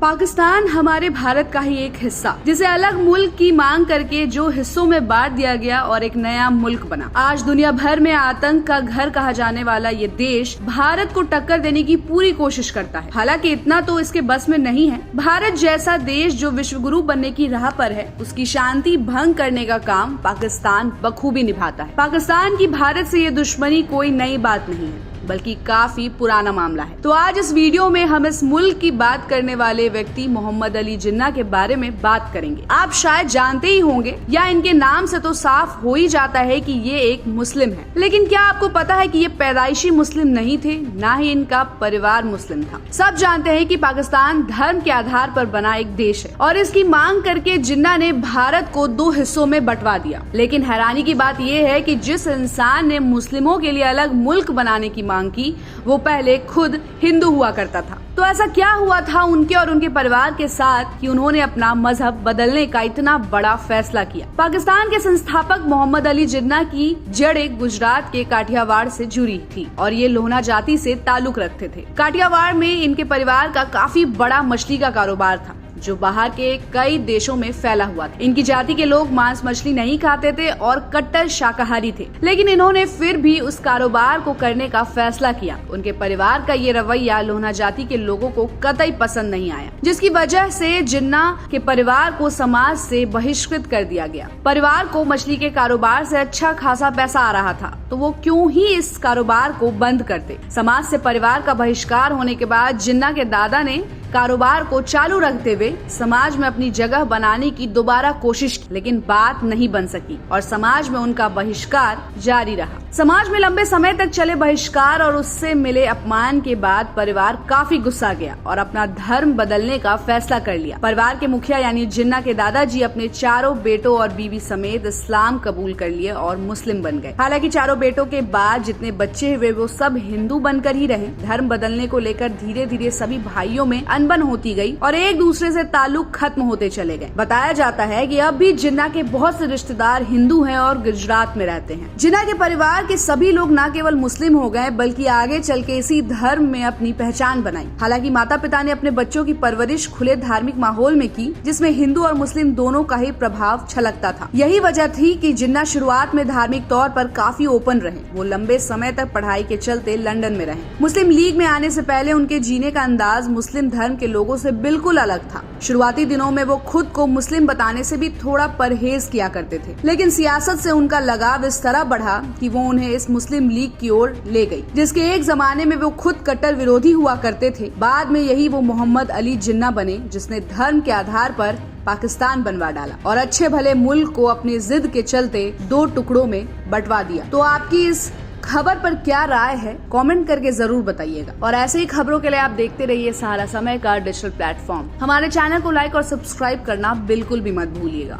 पाकिस्तान हमारे भारत का ही एक हिस्सा, जिसे अलग मुल्क की मांग करके जो हिस्सों में बांट दिया गया और एक नया मुल्क बना। आज दुनिया भर में आतंक का घर कहा जाने वाला ये देश भारत को टक्कर देने की पूरी कोशिश करता है। हालांकि इतना तो इसके बस में नहीं है। भारत जैसा देश जो विश्व गुरु बनने की राह पर है, उसकी शांति भंग करने का काम पाकिस्तान बखूबी निभाता है। पाकिस्तान की भारत से ये दुश्मनी कोई नई बात नहीं है, बल्कि काफी पुराना मामला है। तो आज इस वीडियो में हम इस मुल्क की बात करने वाले व्यक्ति मोहम्मद अली जिन्ना के बारे में बात करेंगे। आप शायद जानते ही होंगे या इनके नाम से तो साफ हो ही जाता है कि ये एक मुस्लिम है। लेकिन क्या आपको पता है कि ये पैदाइशी मुस्लिम नहीं थे, ना ही इनका परिवार मुस्लिम था। सब जानते हैं कि पाकिस्तान धर्म के आधार पर बना एक देश है और इसकी मांग करके जिन्ना ने भारत को दो हिस्सों में बंटवा दिया। लेकिन हैरानी की बात यह है कि जिस इंसान ने मुस्लिमों के लिए अलग मुल्क बनाने की मांग की, वो पहले खुद हिंदू हुआ करता था। तो ऐसा क्या हुआ था उनके और उनके परिवार के साथ कि उन्होंने अपना मजहब बदलने का इतना बड़ा फैसला किया? पाकिस्तान के संस्थापक मोहम्मद अली जिन्ना की जड़ें गुजरात के काठियावाड़ से जुड़ी थी और ये लोहना जाति से ताल्लुक रखते थे। काठियावाड़ में इनके परिवार का काफी बड़ा मछली का कारोबार था, जो बाहर के कई देशों में फैला हुआ था। इनकी जाति के लोग मांस मछली नहीं खाते थे और कट्टर शाकाहारी थे, लेकिन इन्होंने फिर भी उस कारोबार को करने का फैसला किया। उनके परिवार का ये रवैया लोहना जाति के लोगों को कतई पसंद नहीं आया, जिसकी वजह से जिन्ना के परिवार को समाज से बहिष्कृत कर दिया गया। परिवार को मछली के कारोबार से अच्छा खासा पैसा आ रहा था, तो वो क्यों ही इस कारोबार को बंद करते। समाज से परिवार का बहिष्कार होने के बाद जिन्ना के दादा ने कारोबार को चालू रखते हुए समाज में अपनी जगह बनाने की दोबारा कोशिश की, लेकिन बात नहीं बन सकी और समाज में उनका बहिष्कार जारी रहा। समाज में लंबे समय तक चले बहिष्कार और उससे मिले अपमान के बाद परिवार काफी गुस्सा गया और अपना धर्म बदलने का फैसला कर लिया। परिवार के मुखिया यानी जिन्ना के दादाजी अपने चारों बेटों और बीवी समेत इस्लाम कबूल कर लिए और मुस्लिम बन गए। हालांकि चारों बेटों के बाद जितने बच्चे हुए वो सब हिंदू बनकर ही रहे। धर्म बदलने को लेकर धीरे धीरे सभी भाइयों में अनबन होती गई और एक दूसरे से ताल्लुक खत्म होते चले गए। बताया जाता है कि अब भी जिन्ना के बहुत से रिश्तेदार हिंदू हैं और गुजरात में रहते हैं। जिन्ना के परिवार के सभी लोग न केवल मुस्लिम हो गए, बल्कि आगे चल के इसी धर्म में अपनी पहचान बनाई। हालांकि माता पिता ने अपने बच्चों की परवरिश खुले धार्मिक माहौल में की, जिसमें हिंदू और मुस्लिम दोनों का ही प्रभाव छलकता था। यही वजह थी कि जिन्ना शुरुआत में धार्मिक तौर पर काफी ओपन रहे। वो लंबे समय तक पढ़ाई के चलते लंदन में रहे। मुस्लिम लीग में आने से पहले उनके जीने का अंदाज मुस्लिम धर्म के लोगों से बिल्कुल अलग था। शुरुआती दिनों में वो खुद को मुस्लिम बताने से भी थोड़ा परहेज किया करते थे, लेकिन सियासत से उनका लगाव इस तरह बढ़ा कि वो उन्हें इस मुस्लिम लीग की ओर ले गई, जिसके एक जमाने में वो खुद कट्टर विरोधी हुआ करते थे। बाद में यही वो मोहम्मद अली जिन्ना बने, जिसने धर्म के आधार पर पाकिस्तान बनवा डाला और अच्छे भले मुल्क को अपनी जिद के चलते दो टुकड़ों में बंटवा दिया। तो आपकी इस खबर पर क्या राय है, कमेंट करके जरूर बताइएगा। और ऐसे ही खबरों के लिए आप देखते रहिए सहारा समय का डिजिटल प्लेटफॉर्म। हमारे चैनल को लाइक और सब्सक्राइब करना बिल्कुल भी मत भूलिएगा।